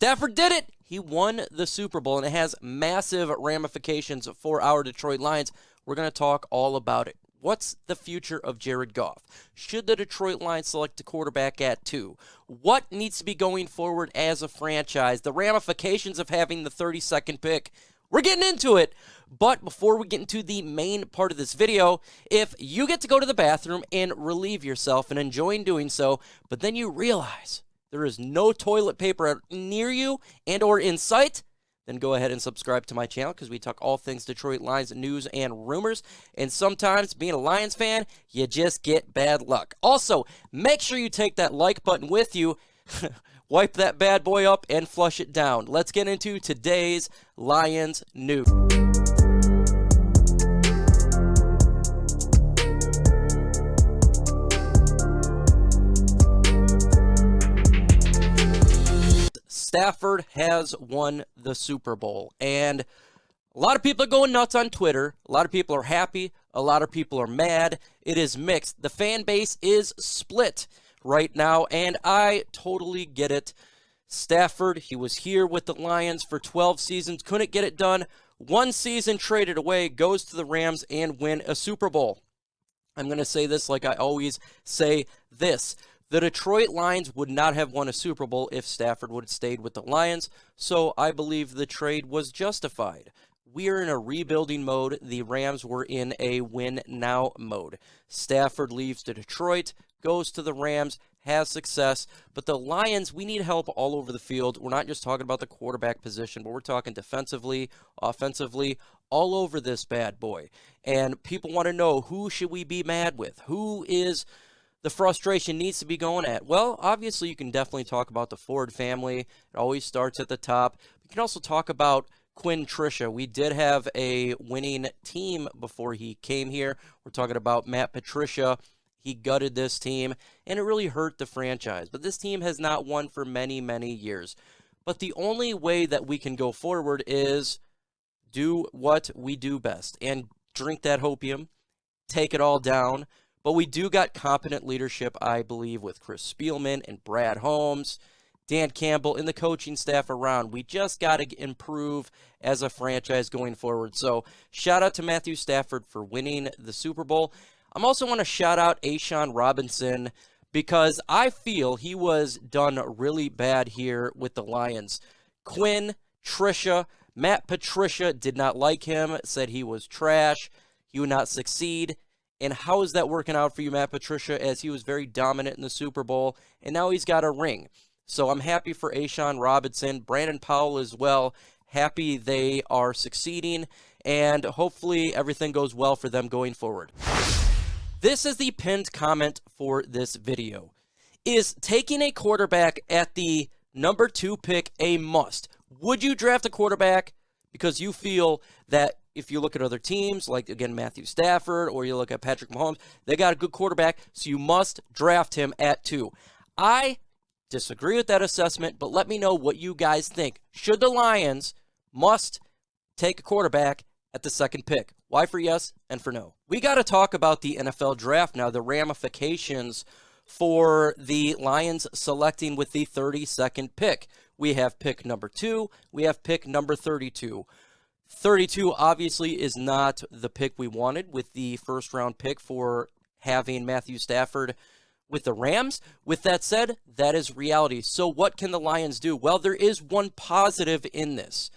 Stafford did it. He won the Super Bowl, and it has massive ramifications for our Detroit Lions. We're going to talk all about it. What's the future of Jared Goff? Should the Detroit Lions select a quarterback at 2? What needs to be going forward as a franchise? The ramifications of having the 32nd pick. We're getting into it. But before we get into the main part of this video, if you get to go to the bathroom and relieve yourself and enjoying doing so, but then you realize there is no toilet paper near you and or in sight, then go ahead and subscribe to my channel because we talk all things Detroit Lions news and rumors. And sometimes, being a Lions fan, you just get bad luck. Also, make sure you take that like button with you, wipe that bad boy up, and flush it down. Let's get into today's Lions news. Stafford has won the Super Bowl, and a lot of people are going nuts on Twitter. A lot of people are happy. A lot of people are mad. It is mixed. The fan base is split right now, and I totally get it. Stafford, he was here with the Lions for 12 seasons, couldn't get it done. One season traded away, goes to the Rams and win a Super Bowl. I'm going to say this like I always say this. The Detroit Lions would not have won a Super Bowl if Stafford would have stayed with the Lions, so I believe the trade was justified. We are in a rebuilding mode. The Rams were in a win-now mode. Stafford leaves to Detroit, goes to the Rams, has success, but the Lions, we need help all over the field. We're not just talking about the quarterback position, but we're talking defensively, offensively, all over this bad boy. And people want to know, who should we be mad with? Who is the frustration needs to be going at? Well, obviously, you can definitely talk about the Ford family. It always starts at the top. You can also talk about Quinn Trisha. We did have a winning team before he came here. We're talking about Matt Patricia. He gutted this team, and it really hurt the franchise. But this team has not won for many, many years. But the only way that we can go forward is do what we do best and drink that hopium, take it all down. But we do got competent leadership, I believe, with Chris Spielman and Brad Holmes, Dan Campbell, and the coaching staff around. We just got to improve as a franchise going forward. So shout out to Matthew Stafford for winning the Super Bowl. I'm also want to shout out A'Shawn Robinson because I feel he was done really bad here with the Lions. Quinn, Trisha, Matt Patricia did not like him, said he was trash, he would not succeed. And how is that working out for you, Matt Patricia, as he was very dominant in the Super Bowl, and now he's got a ring. So I'm happy for A'Shawn Robinson, Brandon Powell as well. Happy they are succeeding, and hopefully everything goes well for them going forward. This is the pinned comment for this video. Is taking a quarterback at the number 2 pick a must? Would you draft a quarterback because you feel that if you look at other teams, like, again, Matthew Stafford, or you look at Patrick Mahomes, they got a good quarterback, so you must draft him at 2. I disagree with that assessment, but let me know what you guys think. Should the Lions must take a quarterback at the 2nd pick? Why for yes and for no? We got to talk about the NFL draft now, the ramifications for the Lions selecting with the 32nd pick. We have pick number 2. We have pick number 32. 32 obviously is not the pick we wanted with the 1st-round pick for having Matthew Stafford with the Rams. With that said, that is reality. So what can the Lions do? Well, there is one positive in this.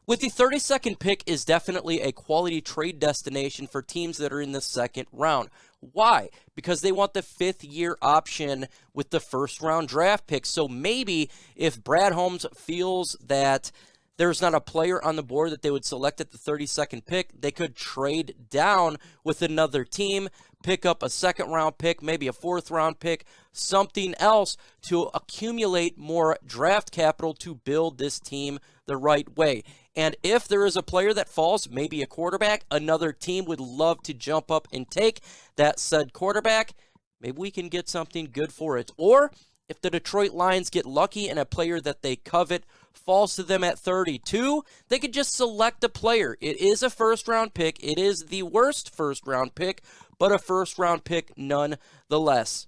With the 32nd pick is definitely a quality trade destination for teams that are in the 2nd round. Why? Because they want the 5th-year option with the 1st-round draft pick. So maybe if Brad Holmes feels that there's not a player on the board that they would select at the 32nd pick, they could trade down with another team, pick up a 2nd-round pick, maybe a 4th-round pick, something else to accumulate more draft capital to build this team the right way. And if there is a player that falls, maybe a quarterback, another team would love to jump up and take that said quarterback, maybe we can get something good for it. Or if the Detroit Lions get lucky and a player that they covet falls to them at 32, they could just select a player. It is a 1st-round pick. It is the worst 1st-round pick, but a 1st-round pick nonetheless.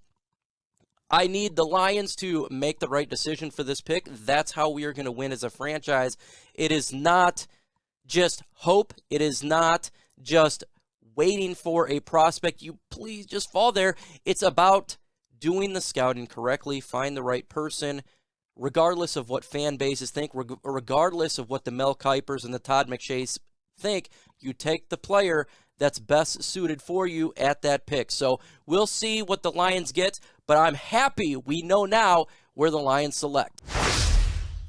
I need the Lions to make the right decision for this pick. That's how we are going to win as a franchise. It is not just hope. It is not just waiting for a prospect. You please just fall there. It's about doing the scouting correctly, find the right person, regardless of what fan bases think, regardless of what the Mel Kipers and the Todd McShays think. You take the player that's best suited for you at that pick. So we'll see what the Lions get, but I'm happy we know now where the Lions select.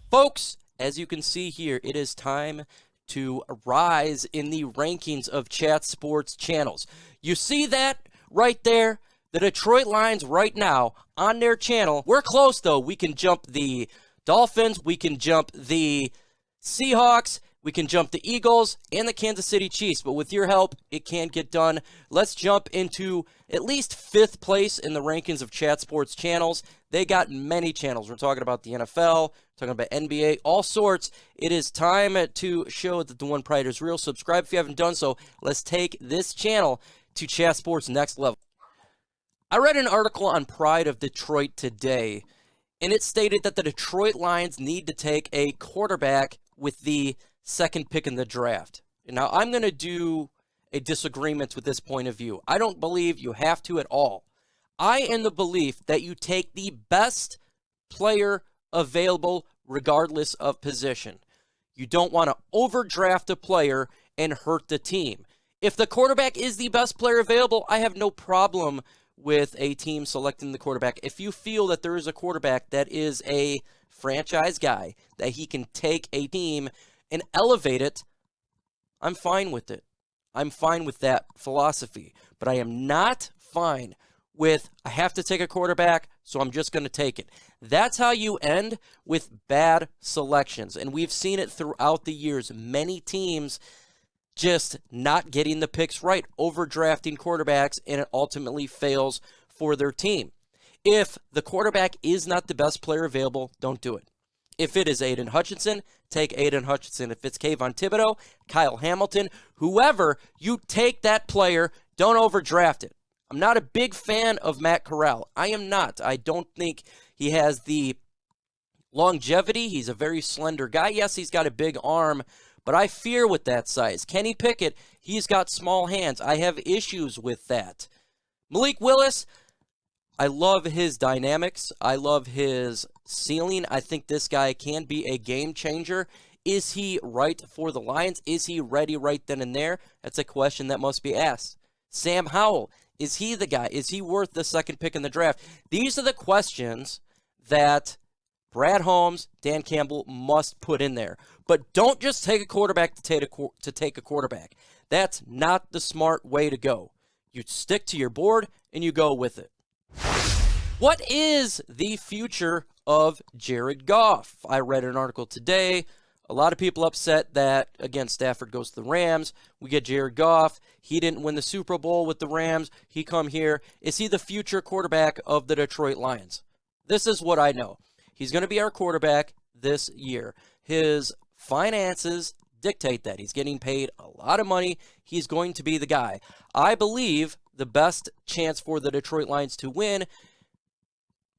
Folks, as you can see here, it is time to rise in the rankings of Chat Sports channels. You see that right there? The Detroit Lions right now on their channel. We're close, though. We can jump the Dolphins. We can jump the Seahawks. We can jump the Eagles and the Kansas City Chiefs. But with your help, it can get done. Let's jump into at least 5th place in the rankings of Chat Sports channels. They got many channels. We're talking about the NFL, talking about NBA, all sorts. It is time to show that the one pride is real. Subscribe if you haven't done so. Let's take this channel to Chat Sports next level. I read an article on Pride of Detroit today, and it stated that the Detroit Lions need to take a quarterback with the 2nd pick in the draft. Now, I'm going to do a disagreement with this point of view. I don't believe you have to at all. I am the belief that you take the best player available regardless of position. You don't want to overdraft a player and hurt the team. If the quarterback is the best player available, I have no problem with a team selecting the quarterback. If you feel that there is a quarterback that is a franchise guy, that he can take a team and elevate it, I'm fine with it. I'm fine with that philosophy. But I am not fine with, I have to take a quarterback, so I'm just going to take it. That's how you end with bad selections. And we've seen it throughout the years. Many teams just not getting the picks right, overdrafting quarterbacks, and it ultimately fails for their team. If the quarterback is not the best player available, don't do it. If it is Aiden Hutchinson, take Aiden Hutchinson. If it's Kayvon Thibodeau, Kyle Hamilton, whoever, you take that player, don't overdraft it. I'm not a big fan of Matt Corral. I am not. I don't think he has the longevity. He's a very slender guy. Yes, he's got a big arm, but I fear with that size. Kenny Pickett, he's got small hands. I have issues with that. Malik Willis, I love his dynamics. I love his ceiling. I think this guy can be a game changer. Is he right for the Lions? Is he ready right then and there? That's a question that must be asked. Sam Howell, is he the guy? Is he worth the 2nd pick in the draft? These are the questions that Brad Holmes, Dan Campbell must put in there. But don't just take a quarterback to take a quarterback. That's not the smart way to go. You stick to your board and you go with it. What is the future of Jared Goff? I read an article today. A lot of people upset that, again, Stafford goes to the Rams. We get Jared Goff. He didn't win the Super Bowl with the Rams. He come here. Is he the future quarterback of the Detroit Lions? This is what I know. He's going to be our quarterback this year. His finances dictate that. He's getting paid a lot of money. He's going to be the guy. I believe the best chance for the Detroit Lions to win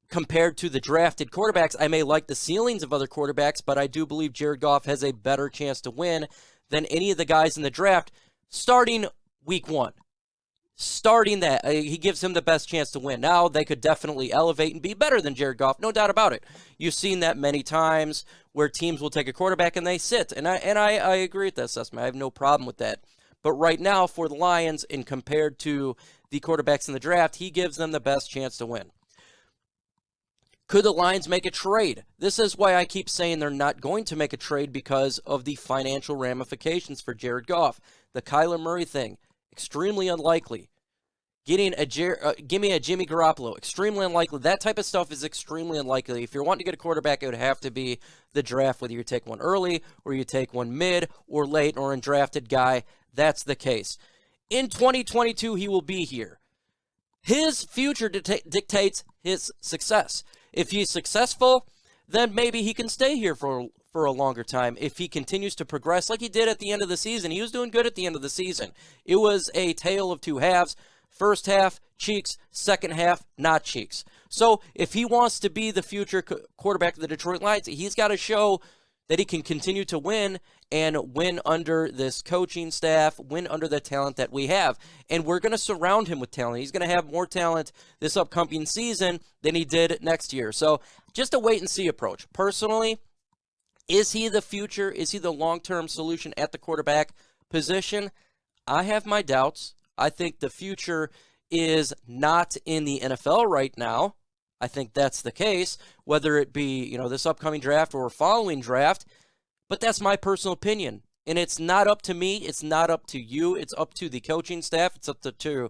compared to the drafted quarterbacks, I may like the ceilings of other quarterbacks, but I do believe Jared Goff has a better chance to win than any of the guys in the draft starting week 1. Starting that, he gives him the best chance to win. Now, they could definitely elevate and be better than Jared Goff, no doubt about it. You've seen that many times where teams will take a quarterback and they sit, and I agree with that assessment. I have no problem with that. But right now, for the Lions, and compared to the quarterbacks in the draft, he gives them the best chance to win. Could the Lions make a trade? This is why I keep saying they're not going to make a trade, because of the financial ramifications for Jared Goff. The Kyler Murray thing, extremely unlikely. Give me a Jimmy Garoppolo, extremely unlikely. That type of stuff is extremely unlikely. If you're wanting to get a quarterback, it would have to be the draft, whether you take one early or you take one mid or late or undrafted guy. That's the case. In 2022, he will be here. His future dictates his success. If he's successful, then maybe he can stay here for a longer time. If he continues to progress like he did at the end of the season, he was doing good at the end of the season. It was a tale of two halves. First half, cheeks. Second half, not cheeks. So if he wants to be the future quarterback of the Detroit Lions, he's got to show that he can continue to win and win under this coaching staff, win under the talent that we have. And we're going to surround him with talent. He's going to have more talent this upcoming season than he did next year. So just a wait-and-see approach. Personally, is he the future? Is he the long-term solution at the quarterback position? I have my doubts. I think the future is not in the NFL right now. I think that's the case, whether it be, this upcoming draft or following draft. But that's my personal opinion. And it's not up to me. It's not up to you. It's up to the coaching staff. It's up to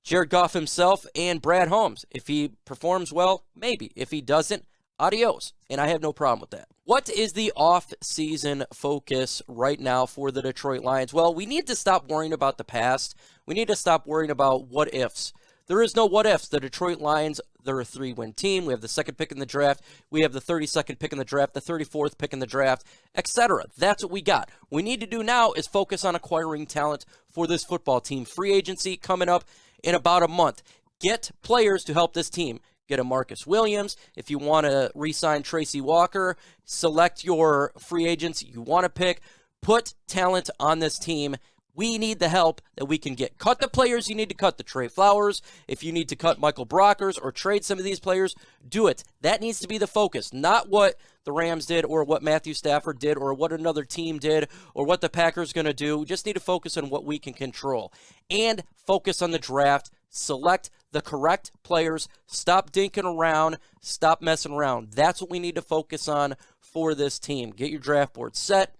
Jared Goff himself and Brad Holmes. If he performs well, maybe. If he doesn't, adios. And I have no problem with that. What is the off-season focus right now for the Detroit Lions? Well, we need to stop worrying about the past. We need to stop worrying about what ifs. There is no what ifs. The Detroit Lions, they're a 3-win team. We have the second pick in the draft. We have the 32nd pick in the draft, the 34th pick in the draft, etc. That's what we got. What we need to do now is focus on acquiring talent for this football team. Free agency coming up in about a month. Get players to help this team. Get a Marcus Williams. If you want to re-sign Tracy Walker, select your free agents you want to pick. Put talent on this team. We need the help that we can get. Cut the players you need to cut. The Trey Flowers. If you need to cut Michael Brockers or trade some of these players, do it. That needs to be the focus, not what the Rams did or what Matthew Stafford did or what another team did or what the Packers going to do. We just need to focus on what we can control and focus on the draft. Select the correct players. Stop dinking around. Stop messing around. That's what we need to focus on for this team. Get your draft board set.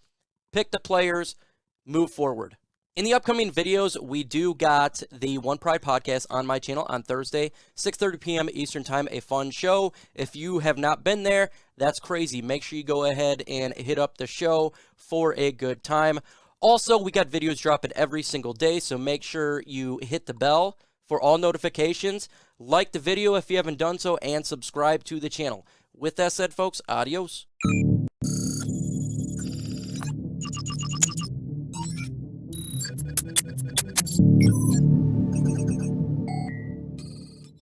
Pick the players. Move forward. In the upcoming videos, we do got the One Pride podcast on my channel on Thursday, 6:30 p.m. Eastern Time, a fun show. If you have not been there, that's crazy. Make sure you go ahead and hit up the show for a good time. Also, we got videos dropping every single day, so make sure you hit the bell for all notifications. Like the video if you haven't done so, and subscribe to the channel. With that said, folks, adios. Thank you.